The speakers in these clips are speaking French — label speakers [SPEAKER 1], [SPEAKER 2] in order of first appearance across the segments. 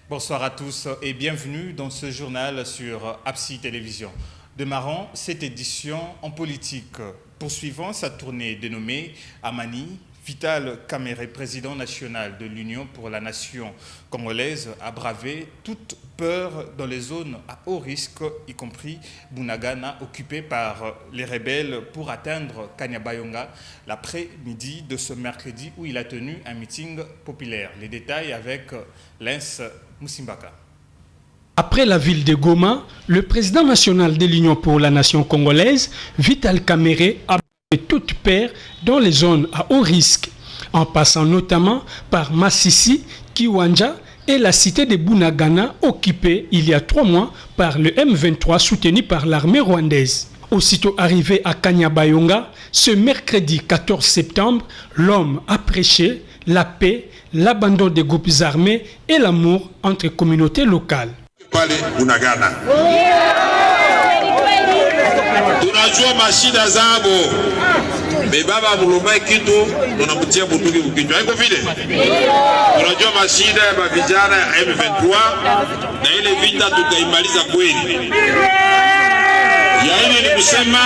[SPEAKER 1] Bonsoir à tous et bienvenue dans ce journal sur Absi Télévision. Démarrons cette édition en politique. Poursuivant sa tournée dénommée Amani, Vital Kamerhe, président national de l'Union pour la nation congolaise, a bravé toute peur dans les zones à haut risque, y compris Bunagana, occupée par les rebelles pour atteindre Kanyabayonga l'après-midi de ce mercredi où il a tenu un meeting populaire. Les détails avec Lens Moussimbaka.
[SPEAKER 2] Après la ville de Goma, le président national de l'Union pour la nation congolaise, Vital Kamerhe, a bravé toute peur dans les zones à haut risque, en passant notamment par Massissi, Kiwanja et la cité de Bunagana, occupée il y a 3 mois par le M23 soutenu par l'armée rwandaise. Aussitôt arrivé à Kanyabayonga, ce mercredi 14 septembre, l'homme a prêché la paix, l'abandon des groupes armés et l'amour entre communautés locales.
[SPEAKER 3] Tunajua mashida zabo bebaba mulumai kitu tunamutia bunduki kukichwa, haiko vile. Tunajua mashida ya vijana ya M23 na ile vita tutaimaliza kweli. Yaani ni kusema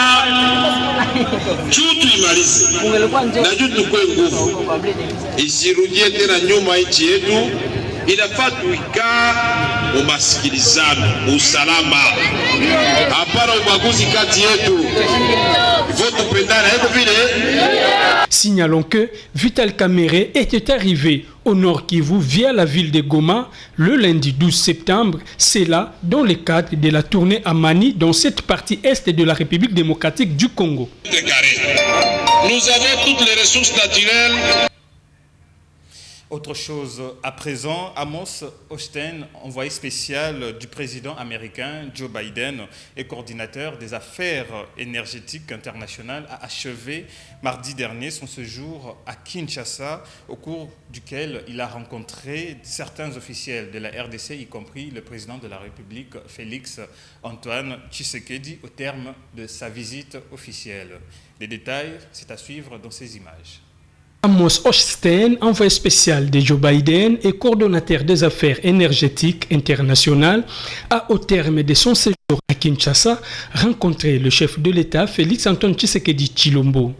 [SPEAKER 3] chutu imalize na chutu tukue nguvu isirudie tena nyuma nchi yetu. Inafaa tuikaa umasikilizano, usalama, hapana ubaguzi kati yetu. Faut tupendana, haiko vile.
[SPEAKER 2] Signalons que Vital Kamerhe était arrivé au Nord Kivu via la ville de Goma le lundi 12 septembre. C'est là dans le cadre de la tournée Amani dans cette partie est de la République démocratique du Congo.
[SPEAKER 3] Nous avons toutes les ressources naturelles.
[SPEAKER 1] Autre chose à présent, Amos Hochstein, envoyé spécial du président américain Joe Biden et coordinateur des affaires énergétiques internationales, a achevé mardi dernier son séjour à Kinshasa, au cours duquel il a rencontré certains officiels de la RDC, y compris le président de la République Félix Antoine Tshisekedi, au terme de sa visite officielle. Les détails, c'est à suivre dans ces images.
[SPEAKER 2] Amos Hochstein, envoyé spécial de Joe Biden et coordonnateur des affaires énergétiques internationales, a au terme de son séjour à Kinshasa rencontré le chef de l'État Félix Antoine Tshisekedi Tshilombo.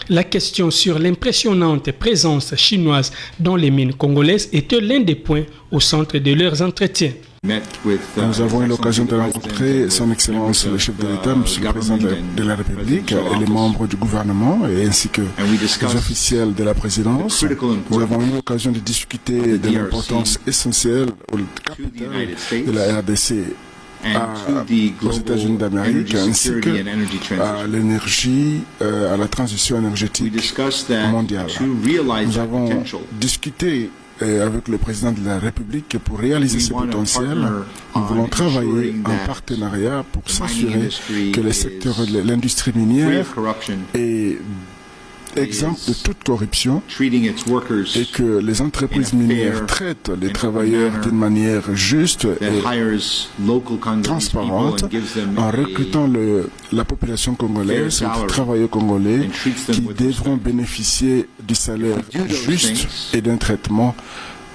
[SPEAKER 2] La question sur l'impressionnante présence chinoise dans les mines congolaises était l'un des points au centre de leurs entretiens.
[SPEAKER 4] Nous avons eu l'occasion de rencontrer son Excellence le chef de l'État, Monsieur le Président de la République et les membres du gouvernement ainsi que les officiels de la présidence. Nous avons eu l'occasion de discuter de l'importance essentielle au capital de la RDC aux États-Unis d'Amérique ainsi qu'à l'énergie, à la transition énergétique mondiale. Nous avons discuté avec le président de la République pour réaliser ce potentiel. Nous voulons travailler en partenariat pour s'assurer que le secteur de l'industrie minière est exemple de toute corruption et que les entreprises minières traitent les travailleurs d'une manière juste et transparente en recrutant la population congolaise, les travailleurs congolais qui devront bénéficier du salaire juste et d'un traitement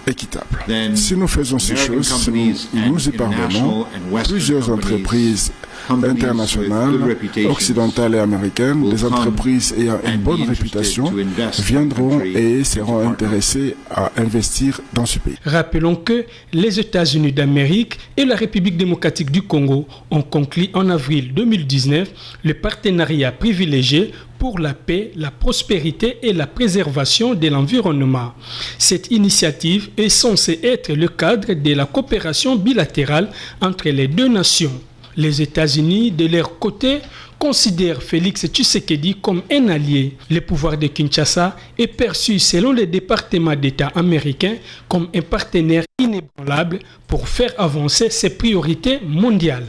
[SPEAKER 4] équitable. Si nous faisons ces choses, si nous y parvenons, plusieurs entreprises internationales, occidentales et américaines, des entreprises ayant une bonne réputation, viendront et seront intéressées à investir dans ce pays.
[SPEAKER 2] Rappelons que les États-Unis d'Amérique et la République démocratique du Congo ont conclu en avril 2019 le partenariat privilégié pour la paix, la prospérité et la préservation de l'environnement. Cette initiative est censée être le cadre de la coopération bilatérale entre les deux nations. Les États-Unis, de leur côté, considèrent Félix Tshisekedi comme un allié. Le pouvoir de Kinshasa est perçu, selon le département d'État américain, comme un partenaire inébranlable pour faire avancer ses priorités mondiales.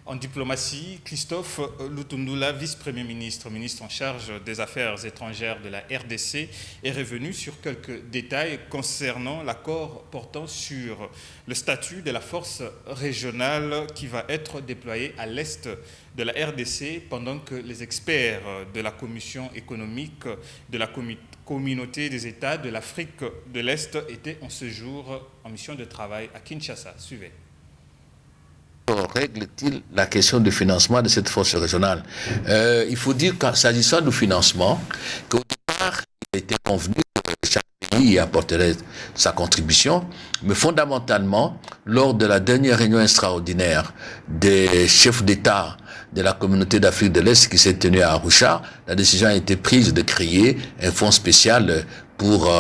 [SPEAKER 1] En diplomatie, Christophe Lutundula, vice-premier ministre, ministre en charge des Affaires étrangères de la RDC, est revenu sur quelques détails concernant l'accord portant sur le statut de la force régionale qui va être déployée à l'est de la RDC pendant que les experts de la Commission économique de la Communauté des États de l'Afrique de l'Est étaient en séjour en mission de travail à Kinshasa. Suivez.
[SPEAKER 5] Règle-t-il la question du financement de cette force régionale? Il faut dire qu'en s'agissant du financement, qu'au départ, il était convenu que chaque pays y apporterait sa contribution, mais fondamentalement, lors de la dernière réunion extraordinaire des chefs d'État de la communauté d'Afrique de l'Est qui s'est tenue à Arusha, la décision a été prise de créer un fonds spécial pour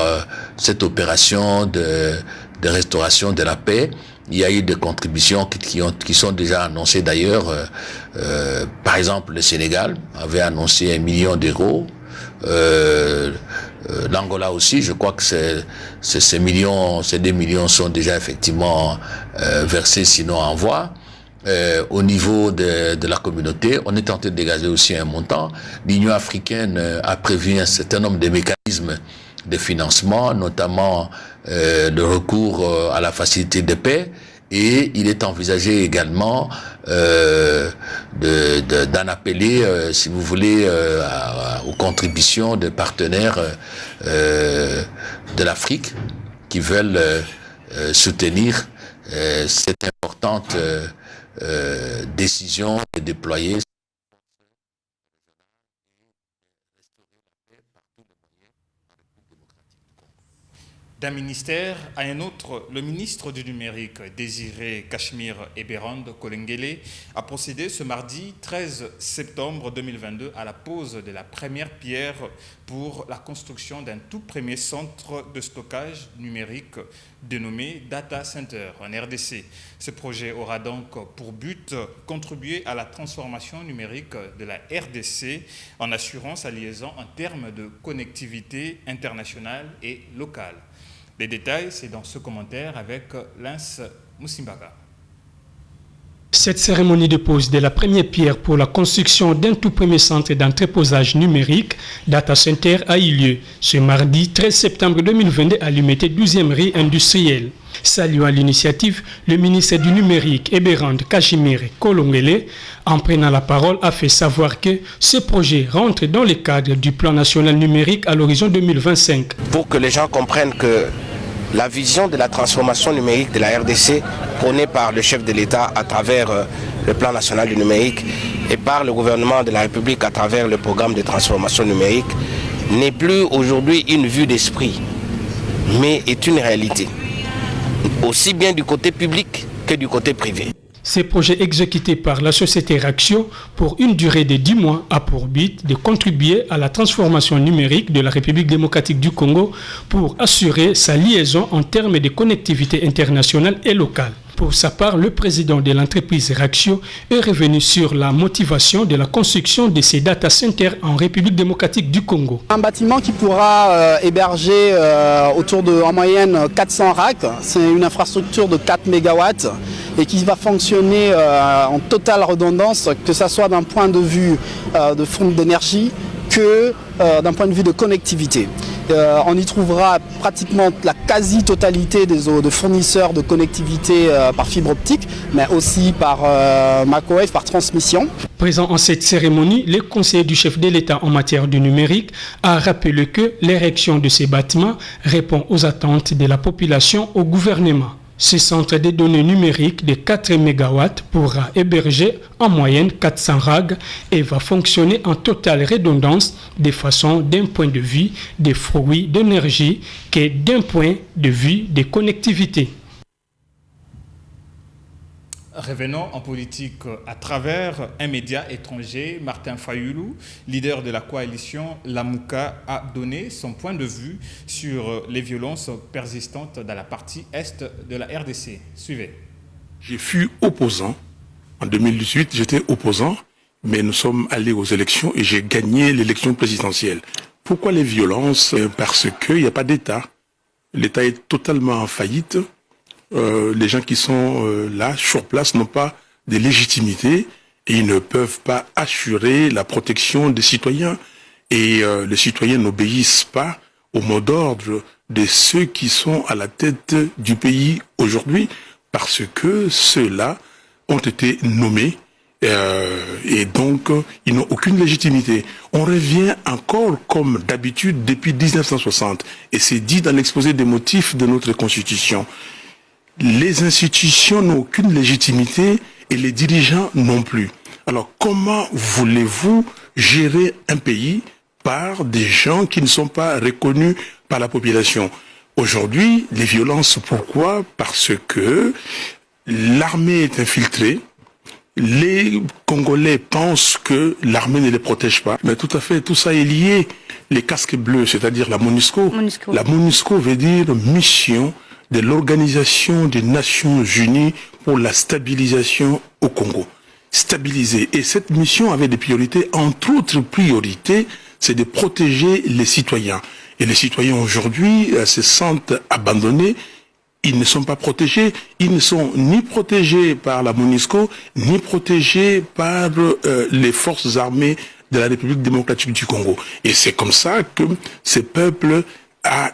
[SPEAKER 5] cette opération de restauration de la paix. Il y a eu des contributions qui sont déjà annoncées d'ailleurs. Par exemple, le Sénégal avait annoncé 1 million d'euros. L'Angola aussi, je crois que ces 2 millions sont déjà effectivement versés, sinon en voie. Au niveau de la communauté, on est tenté de dégager aussi un montant. L'Union africaine a prévu un certain nombre de mécanismes de financement, notamment le recours à la facilité de paix, et il est envisagé également d'en appeler, si vous voulez, aux contributions de partenaires de l'Afrique qui veulent soutenir cette importante décision de déployer
[SPEAKER 1] d'un ministère à un autre, le ministre du numérique, Désiré Cachemire Eberand Kolengele, a procédé ce mardi 13 septembre 2022 à la pose de la première pierre pour la construction d'un tout premier centre de stockage numérique dénommé Data Center en RDC. Ce projet aura donc pour but contribuer à la transformation numérique de la RDC en assurant sa liaison en termes de connectivité internationale et locale. Les détails, c'est dans ce commentaire avec Lance Moussimbaka.
[SPEAKER 2] Cette cérémonie de pose de la première pierre pour la construction d'un tout premier centre d'entreposage numérique, Data Center, a eu lieu ce mardi 13 septembre 2022 à l'Umité 12e rue industrielle. Saluant l'initiative, le ministre du numérique, Eberand Cachemire Kolengele, en prenant la parole, a fait savoir que ce projet rentre dans le cadre du plan national numérique à l'horizon 2025.
[SPEAKER 6] Pour que les gens comprennent que la vision de la transformation numérique de la RDC, prônée par le chef de l'État à travers le plan national du numérique et par le gouvernement de la République à travers le programme de transformation numérique, n'est plus aujourd'hui une vue d'esprit, mais est une réalité, aussi bien du côté public que du côté privé.
[SPEAKER 2] Ces projets exécutés par la société Raxio pour une durée de 10 mois a pour but de contribuer à la transformation numérique de la République démocratique du Congo pour assurer sa liaison en termes de connectivité internationale et locale. Pour sa part, le président de l'entreprise Raxio est revenu sur la motivation de la construction de ces data centers en République démocratique du Congo.
[SPEAKER 7] Un bâtiment qui pourra héberger autour de, en moyenne, 400 racks. C'est une infrastructure de 4 MW et qui va fonctionner en totale redondance, que ce soit d'un point de vue de fonds d'énergie que d'un point de vue de connectivité. On y trouvera pratiquement la quasi-totalité de fournisseurs de connectivité par fibre optique, mais aussi par microwave, par transmission.
[SPEAKER 2] Présent en cette cérémonie, le conseiller du chef de l'État en matière du numérique a rappelé que l'érection de ces bâtiments répond aux attentes de la population au gouvernement. Ce centre de données numériques de 4 MW pourra héberger en moyenne 400 RAG et va fonctionner en totale redondance de façon d'un point de vue des fruits d'énergie que d'un point de vue des connectivités.
[SPEAKER 1] Revenons en politique à travers un média étranger. Martin Fayulu, leader de la coalition Lamuka, a donné son point de vue sur les violences persistantes dans la partie est de la RDC. Suivez.
[SPEAKER 8] Je fus opposant. En 2018, j'étais opposant, mais nous sommes allés aux élections et j'ai gagné l'élection présidentielle. Pourquoi les violences? Parce qu'il n'y a pas d'État. L'État est totalement en faillite. Les gens qui sont là, sur place, n'ont pas de légitimité et ils ne peuvent pas assurer la protection des citoyens. Et les citoyens n'obéissent pas au mot d'ordre de ceux qui sont à la tête du pays aujourd'hui parce que ceux-là ont été nommés et donc ils n'ont aucune légitimité. On revient encore comme d'habitude depuis 1960 et c'est dit dans l'exposé des motifs de notre Constitution. Les institutions n'ont aucune légitimité et les dirigeants non plus. Alors comment voulez-vous gérer un pays par des gens qui ne sont pas reconnus par la population? Aujourd'hui, les violences, pourquoi? Parce que l'armée est infiltrée. Les Congolais pensent que l'armée ne les protège pas. Mais tout à fait, tout ça est lié. Les casques bleus, c'est-à-dire la MONUSCO. La MONUSCO veut dire mission de l'Organisation des Nations Unies pour la stabilisation au Congo. Stabiliser. Et cette mission avait des priorités. Entre autres priorités, c'est de protéger les citoyens. Et les citoyens aujourd'hui se sentent abandonnés. Ils ne sont pas protégés. Ils ne sont ni protégés par la MONUSCO, ni protégés par les forces armées de la République démocratique du Congo. Et c'est comme ça que ces peuples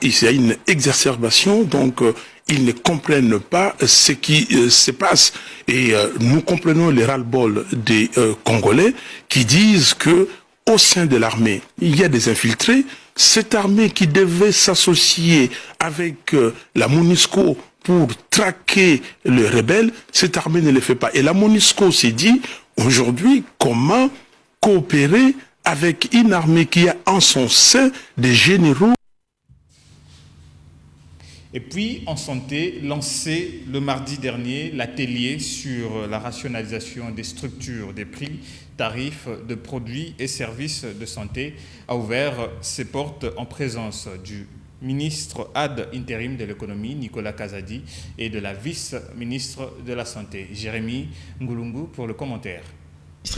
[SPEAKER 8] il y a une exacerbation, donc ils ne comprennent pas ce qui se passe. Et nous comprenons les ras-le-bol des Congolais qui disent que au sein de l'armée, il y a des infiltrés. Cette armée qui devait s'associer avec la MONUSCO pour traquer les rebelles, cette armée ne le fait pas. Et la MONUSCO s'est dit, aujourd'hui, comment coopérer avec une armée qui a en son sein des généraux.
[SPEAKER 1] Et puis, en santé, lancé le mardi dernier, l'atelier sur la rationalisation des structures, des prix, tarifs de produits et services de santé a ouvert ses portes en présence du ministre ad intérim de l'économie, Nicolas Kazadi, et de la vice-ministre de la Santé, Jérémy Ngoulungu, pour le commentaire.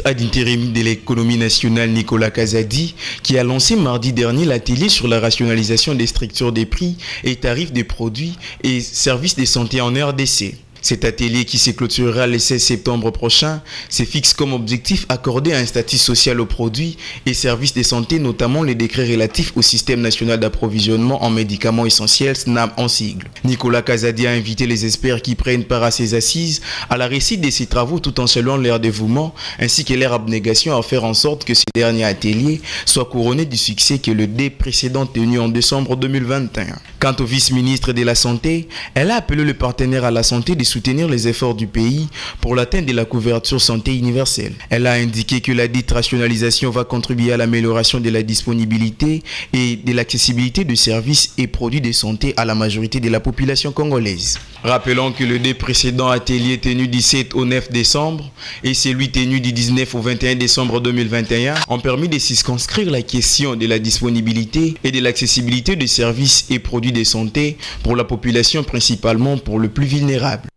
[SPEAKER 9] Ad intérim de l'économie nationale Nicolas Kazadi, qui a lancé mardi dernier l'atelier sur la rationalisation des structures des prix et tarifs des produits et services de santé en RDC. Cet atelier qui se clôturera le 16 septembre prochain se fixe comme objectif accorder un statut social aux produits et services de santé, notamment les décrets relatifs au système national d'approvisionnement en médicaments essentiels, SNAM en sigle. Nicolas Kazadi a invité les experts qui prennent part à ces assises à la réussite de ces travaux tout en saluant leur dévouement ainsi que leur abnégation à faire en sorte que ce dernier atelier soit couronné du succès que le dé précédent tenu en décembre 2021. Quant au vice-ministre de la Santé, elle a appelé le partenaire à la santé de soutenir les efforts du pays pour l'atteinte de la couverture santé universelle. Elle a indiqué que la dite rationalisation va contribuer à l'amélioration de la disponibilité et de l'accessibilité de services et produits de santé à la majorité de la population congolaise. Rappelons que le deux précédents ateliers tenu du 7 au 9 décembre et celui tenu du 19 au 21 décembre 2021 ont permis de circonscrire la question de la disponibilité et de l'accessibilité de services et produits de santé pour la population, principalement pour le plus vulnérable.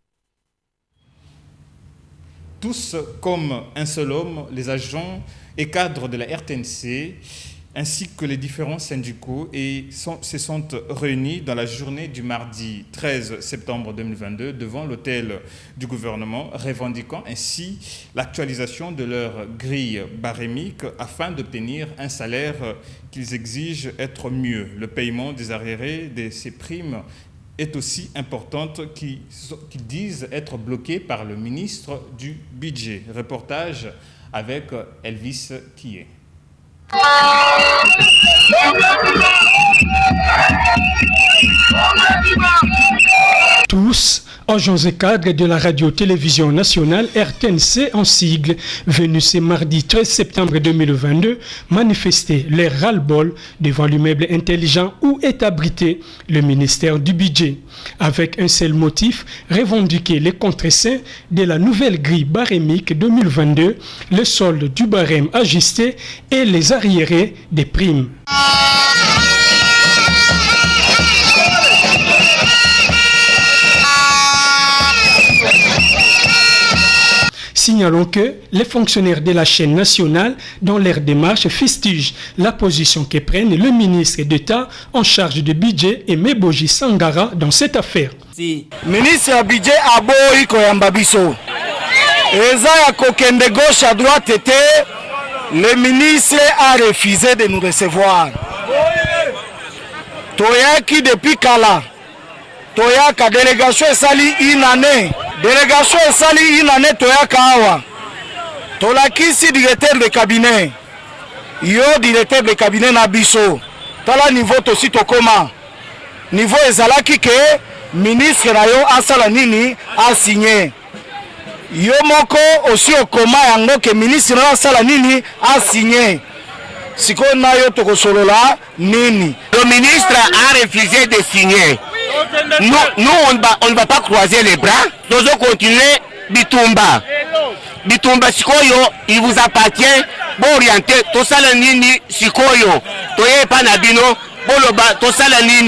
[SPEAKER 1] Tous comme un seul homme, les agents et cadres de la RTNC, ainsi que les différents syndicaux se sont réunis dans la journée du mardi 13 septembre 2022 devant l'hôtel du gouvernement, revendiquant ainsi l'actualisation de leur grille barémique afin d'obtenir un salaire qu'ils exigent être mieux. Le paiement des arriérés de ces primes est aussi importante qu'ils disent être bloqués par le ministre du Budget. Reportage avec Elvis Kié.
[SPEAKER 2] Tous, agents et cadres de la radio-télévision nationale RTNC en sigle, venus ce mardi 13 septembre 2022 manifester leur ras-le-bol devant l'immeuble intelligent où est abrité le ministère du Budget, avec un seul motif, revendiquer les contreseins de la nouvelle grille barémique 2022, le solde du barème ajusté et les arriérés des primes. Signalons que les fonctionnaires de la chaîne nationale, dans leur démarche, fustigent la position que prennent le ministre d'État en charge du budget et Meboji Sangara dans cette affaire.
[SPEAKER 10] Si ministre du budget aboyi koyamba biso Eza ya kokende gauche à droite était, le ministre a refusé de nous recevoir. Toyaki depuis Kala. Toyaka délégation esali une année. Délégation esali une année toyaka awa. Tolakisi directeur de cabinet. Yo directeur de cabinet na biso. Tala niveau tosi tokoma. Niveau ezalaki ke ministre na yo asala nini a signé. Yo moko aussi okoma yango ke ministre na asala nini a signé. Siko na yo tokosolola nini.
[SPEAKER 11] Le ministre a refusé de signer. Nous on ne va pas croiser les bras. Nous allons continuer Bitumba. Bitumba Sikoyo, il vous appartient. Bon orienté, tout ça le nini Sikoyo. Toye panabino.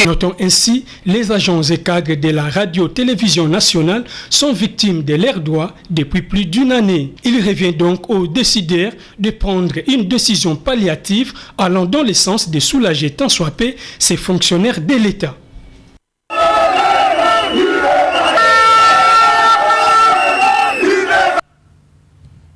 [SPEAKER 2] Notons ainsi, les agents et cadres de la radio-télévision nationale sont victimes de leurs droits depuis plus d'une année. Il revient donc aux décideurs de prendre une décision palliative allant dans le sens de soulager tant soit peu ces fonctionnaires de l'État.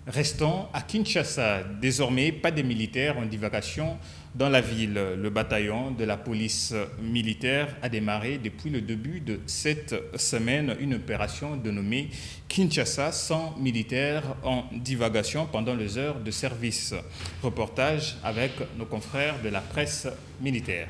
[SPEAKER 1] Restons à Kinshasa. Désormais, pas de militaires en divagation dans la ville. Le bataillon de la police militaire a démarré depuis le début de cette semaine une opération dénommée Kinshasa sans militaires en divagation pendant les heures de service. Reportage avec nos confrères de la presse militaire.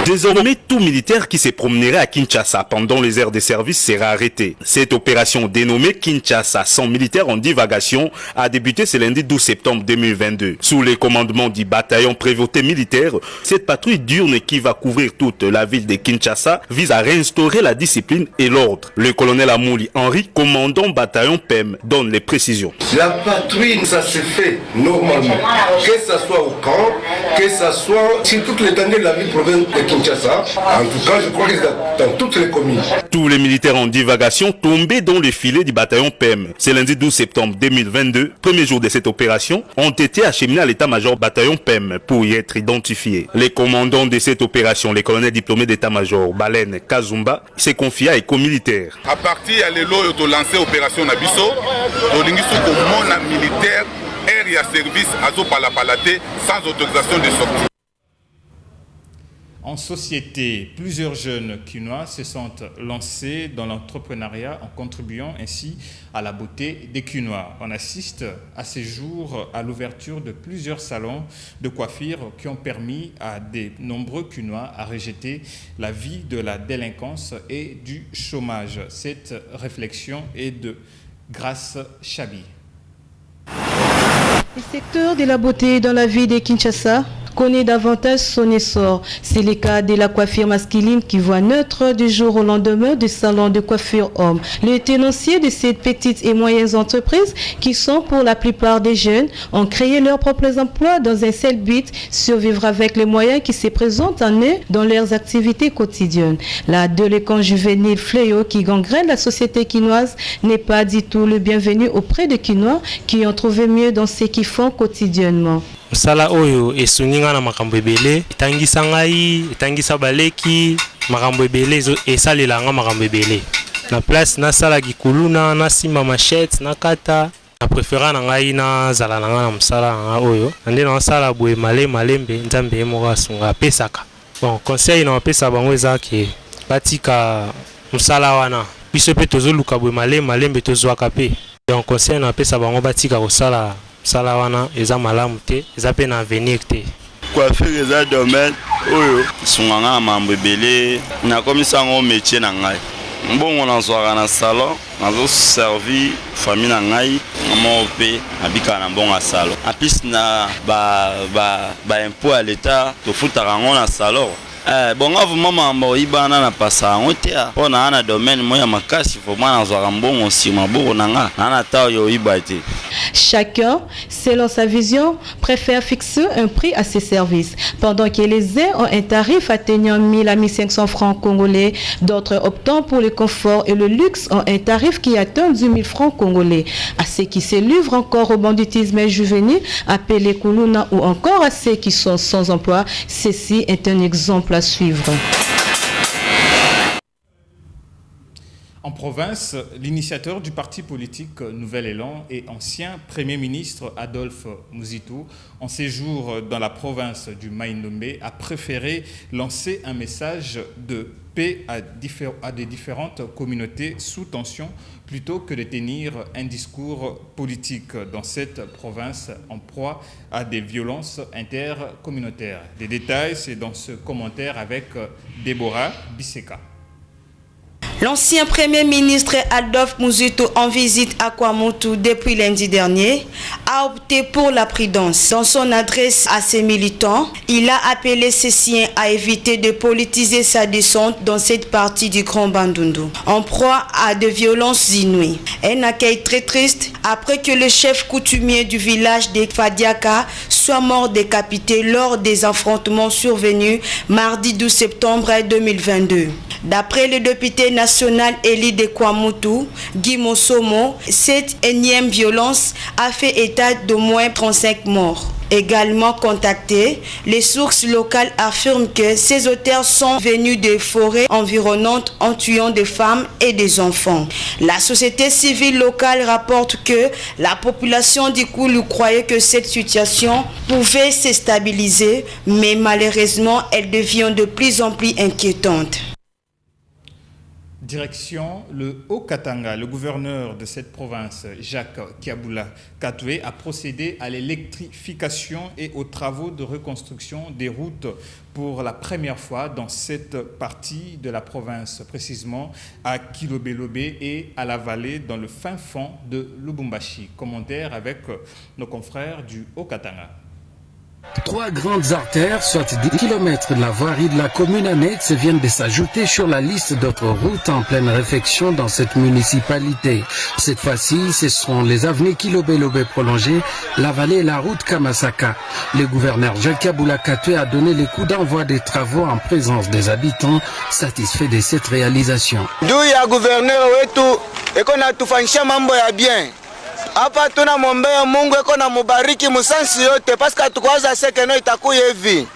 [SPEAKER 12] Désormais, tout militaire qui se promènerait à Kinshasa pendant les heures de service sera arrêté. Cette opération dénommée Kinshasa sans militaire en divagation a débuté ce lundi 12 septembre 2022. Sous les commandements du bataillon prévôté militaire, cette patrouille diurne qui va couvrir toute la ville de Kinshasa vise à réinstaurer la discipline et l'ordre. Le colonel Amouli Henri, commandant bataillon PEM, donne les précisions.
[SPEAKER 13] La patrouille, ça se fait normalement, que ce soit au camp, que ce soit sur toute l'étendue de la ville province de Kinshasa. En tout cas, je crois que c'est dans toutes les communes.
[SPEAKER 12] Tous les militaires en divagation tombés dans le filet du bataillon PEM. Ce lundi 12 septembre 2022, premier jour de cette opération, ont été acheminés à l'état-major bataillon PEM pour y être identifiés. Les commandants de cette opération, les colonels diplômés d'état-major Balen Kazumba, s'est confié à éco-militaire.
[SPEAKER 14] À partir de l'élo de lancer l'opération Nabiso, l'Olingiso commande militaire air et à service à Zopalapalate sans autorisation de sortie.
[SPEAKER 1] En société, plusieurs jeunes quinois se sont lancés dans l'entrepreneuriat en contribuant ainsi à la beauté des quinois. On assiste à ces jours à l'ouverture de plusieurs salons de coiffure qui ont permis à de nombreux quinois à rejeter la vie de la délinquance et du chômage. Cette réflexion est de Grace Chabi.
[SPEAKER 15] Le secteur de la beauté dans la ville de Kinshasa connaît davantage son essor. C'est le cas de la coiffure masculine qui voit naître du jour au lendemain du salon de coiffure homme. Le tenancier de ces petites et moyennes entreprises, qui sont pour la plupart des jeunes, ont créé leurs propres emplois dans un seul but, survivre avec les moyens qui se présentent en eux dans leurs activités quotidiennes. La délinquance juvénile fléau qui gangrène la société quinoise n'est pas du tout le bienvenu auprès des Quinois qui ont trouvé mieux dans ce qu'ils font quotidiennement.
[SPEAKER 16] Sala oyo esuninga na makambo ebele etangisa ngai etangisa baleki makambo ebele esalelanga makambo ebele na place na sala gikuluna na simba machette na kata na préféra na ngai na zala na nga na msala nga oyo ande na sala boye malembe nzambe moko asunga pesaka bon conseil na pesa bango ezake batika msala wana biso pe tozoluka boye malembe tozwaka pe donc conseil na pesa bango batika kosala sala wana eza malamu te eza pe na avenir te
[SPEAKER 17] coiffure eza domaine oyo sunganga mambo ebele na komisango métier na ngai mbongo nazwaka na salon nazo servi famille na ngai moko pe abika na mbongo ya salon apis na ba impôt à l'état tofutaka yango na salon bonga vraiment mambo ibana na pasa ngotea pona ana domaine moya makasi vraiment nazwaka mbongo sima boko nanga na ta yo ibate.
[SPEAKER 15] Chacun, selon sa vision, préfère fixer un prix à ses services. Pendant que les uns ont un tarif atteignant 1000 à 1500 francs congolais, d'autres optant pour le confort et le luxe ont un tarif qui atteint 10 000 francs congolais. À ceux qui se livrent encore au banditisme juvénile, appelés Kuluna, ou encore à ceux qui sont sans emploi, ceci est un exemple à suivre.
[SPEAKER 1] En province, l'initiateur du parti politique Nouvel Élan et ancien Premier ministre Adolphe Muzitu, en séjour dans la province du Mai-Ndombe, a préféré lancer un message de paix à des différentes communautés sous tension plutôt que de tenir un discours politique dans cette province en proie à des violences intercommunautaires. Des détails, c'est dans ce commentaire avec Déborah Bisseka.
[SPEAKER 18] L'ancien Premier ministre Adolphe Muzitu, en visite à Kwamotu depuis lundi dernier, a opté pour la prudence. Dans son adresse à ses militants, il a appelé ses siens à éviter de politiser sa descente dans cette partie du Grand Bandundu, en proie à de violences inouïes. Un accueil très triste après que le chef coutumier du village de Fadiaka soit mort décapité lors des affrontements survenus mardi 12 septembre 2022. D'après le député national élu de Kwamotu, Guy Mosomo, cette énième violence a fait état d'au moins 35 morts. Également contactés, les sources locales affirment que ces auteurs sont venus des forêts environnantes en tuant des femmes et des enfants. La société civile locale rapporte que la population du Koulou croyait que cette situation pouvait se stabiliser, mais malheureusement, elle devient de plus en plus inquiétante.
[SPEAKER 1] Direction le Haut-Katanga. Le gouverneur de cette province, Jacques Kiabula Katwe, a procédé à l'électrification et aux travaux de reconstruction des routes pour la première fois dans cette partie de la province, précisément à Kilobelobe et à la vallée dans le fin fond de Lubumbashi. Commentaire avec nos confrères du Haut-Katanga.
[SPEAKER 19] 3 grandes artères, soit 10 km de la voirie de la commune annexe, viennent de s'ajouter sur la liste d'autres routes en pleine réfection dans cette municipalité. Cette fois-ci, ce sont les avenues Kilobelobe prolongées, la vallée et la route Kamasaka. Le gouverneur Jacques Aboula Katwe a donné les coups d'envoi des travaux en présence des habitants, satisfaits de cette réalisation.
[SPEAKER 10] D'où il y a gouverneur et qu'on a tout fait mambo ya bien. Hapa tuna mwombea Mungu eko na mubariki musansi yote parce que tukwaza sekeno itakuwa hivi.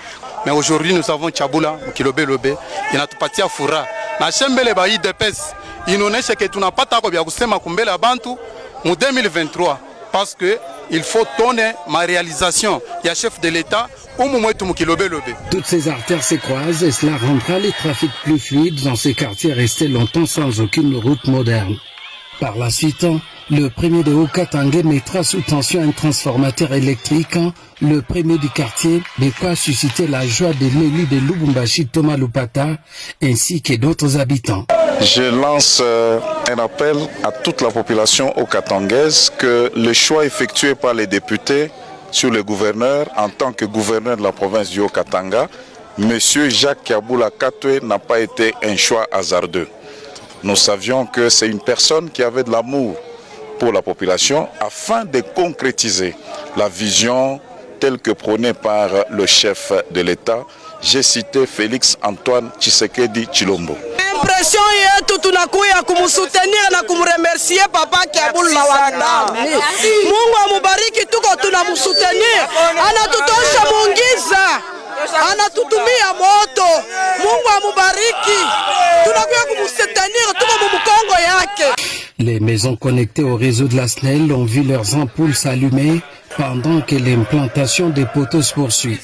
[SPEAKER 20] Mais aujourd'hui nous avons Tchabula Kilobelobe inatupatia furaha. Na shembele ba IDPS inaonesha que tunapata kwa kusema kumbele abantu mu 2023 parce que il faut donner ma réalisation ya chef de l'État umu mwetu mu Kilobelobe.
[SPEAKER 19] Toutes ces artères se croisent et cela rendra les trafics plus fluides dans ces quartiers restés longtemps sans aucune route moderne. Par la suite, le premier de Haut-Katanga mettra sous tension un transformateur électrique, le premier du quartier, de quoi susciter la joie de l'élu de Lubumbashi, Thomas Lupata, ainsi que d'autres habitants.
[SPEAKER 21] Je lance un appel à toute la population haut-katangaise que le choix effectué par les députés sur le gouverneur en tant que gouverneur de la province du Haut-Katanga, M. Jacques Kiabula Katwe, n'a pas été un choix hasardeux. Nous savions que c'est une personne qui avait de l'amour pour la population afin de concrétiser la vision telle que prônée par le chef de l'État. J'ai cité Félix Antoine Tshisekedi Tshilombo.
[SPEAKER 10] Impression yetu tunakuya kumsoutenir na kumremercier papa Kiabula Katwe. Mungu amubariki, tuko tunamsoutenir. Anatutosha mungiza. Anatutumia moto. Mungu amubariki. Tunakuya kumsoutenir, tuko mumukongo yake.
[SPEAKER 19] Les maisons connectées au réseau de la SNEL ont vu leurs ampoules s'allumer pendant que l'implantation des poteaux se poursuit.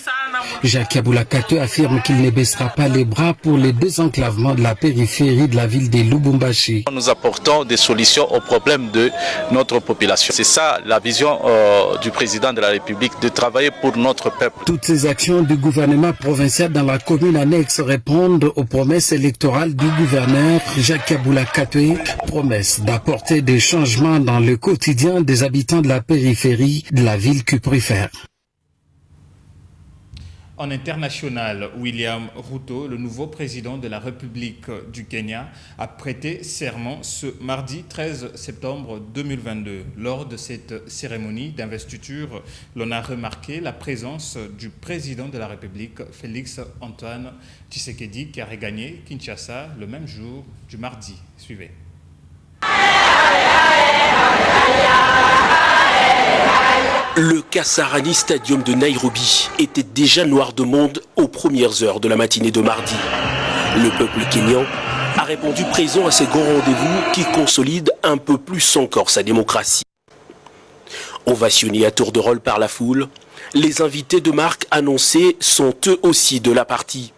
[SPEAKER 19] Jacques Aboula Katwe affirme qu'il ne baissera pas les bras pour le désenclavement de la périphérie de la ville de Lubumbashi.
[SPEAKER 22] Nous apportons des solutions aux problèmes de notre population. C'est ça la vision du président de la République, de travailler pour notre peuple.
[SPEAKER 19] Toutes ces actions du gouvernement provincial dans la commune annexe répondent aux promesses électorales du gouverneur Jacques Aboula Katwe, promesse d'apporter des changements dans le quotidien des habitants de la périphérie de la ville cuprifère.
[SPEAKER 1] En international, William Ruto, le nouveau président de la République du Kenya, a prêté serment ce mardi 13 septembre 2022. Lors de cette cérémonie d'investiture, l'on a remarqué la présence du président de la République, Félix Antoine Tshisekedi, qui a regagné Kinshasa le même jour du mardi. Suivez.
[SPEAKER 23] Le Kasarani Stadium de Nairobi était déjà noir de monde aux premières heures de la matinée de mardi. Le peuple kényan a répondu présent à ces grands rendez-vous qui consolident un peu plus encore sa démocratie. Ovationnés à tour de rôle par la foule, les invités de marque annoncés sont eux aussi de la partie.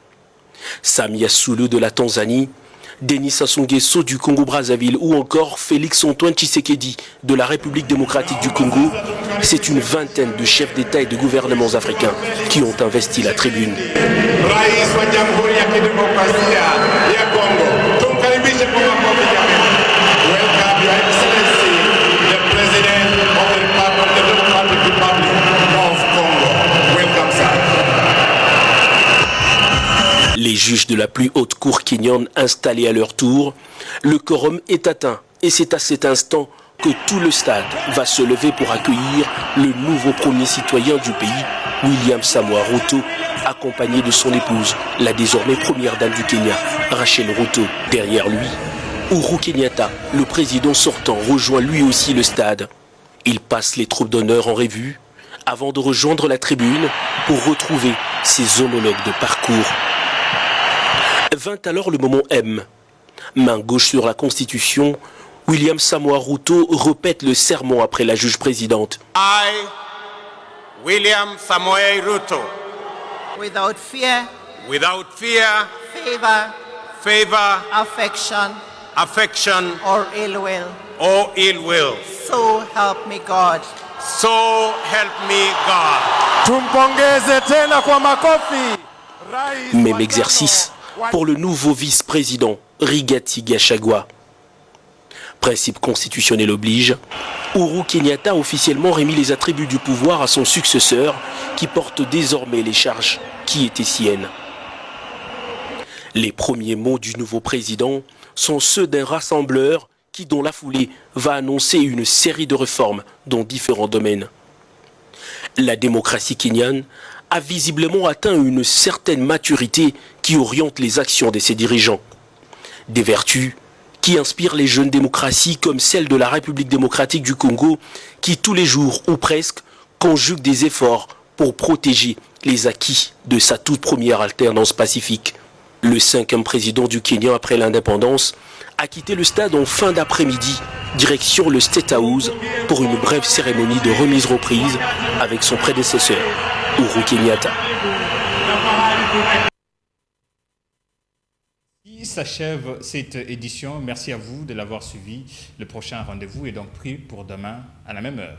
[SPEAKER 23] Samia Suluhu de la Tanzanie, Denis Sassou Nguesso du Congo-Brazzaville ou encore Félix-Antoine Tshisekedi de la République démocratique du Congo, c'est une vingtaine de chefs d'État et de gouvernements africains qui ont investi la tribune. Les juges de la plus haute cour kenyane installés à leur tour, le quorum est atteint et c'est à cet instant que tout le stade va se lever pour accueillir le nouveau premier citoyen du pays, William Samoei Ruto, accompagné de son épouse, la désormais première dame du Kenya, Rachel Ruto. Derrière lui, Uhuru Kenyatta, le président sortant, rejoint lui aussi le stade. Il passe les troupes d'honneur en revue avant de rejoindre la tribune pour retrouver ses homologues de parcours. Vint alors le moment M. Main gauche sur la Constitution, William Samoei Ruto répète le serment après la juge présidente.
[SPEAKER 3] I, William Samoei Ruto, without fear, favor, affection, or ill will, so help me God.
[SPEAKER 10] Tumpongeze tena kwa makofi.
[SPEAKER 23] Même exercice pour le nouveau vice-président Rigathi Gachagua. Principe constitutionnel oblige, Uhuru Kenyatta a officiellement remis les attributs du pouvoir à son successeur qui porte désormais les charges qui étaient siennes. Les premiers mots du nouveau président sont ceux d'un rassembleur qui, dans la foulée, va annoncer une série de réformes dans différents domaines. La démocratie kenyane a visiblement atteint une certaine maturité qui oriente les actions de ses dirigeants. Des vertus qui inspirent les jeunes démocraties comme celle de la République démocratique du Congo qui tous les jours ou presque conjugue des efforts pour protéger les acquis de sa toute première alternance pacifique. Le 5e président du Kenya après l'indépendance a quitté le stade en fin d'après-midi, direction le State House pour une brève cérémonie de remise-reprise avec son prédécesseur, Uhuru Kenyatta.
[SPEAKER 1] S'achève cette édition. Merci à vous de l'avoir suivi. Le prochain rendez-vous est donc pris pour demain à la même heure.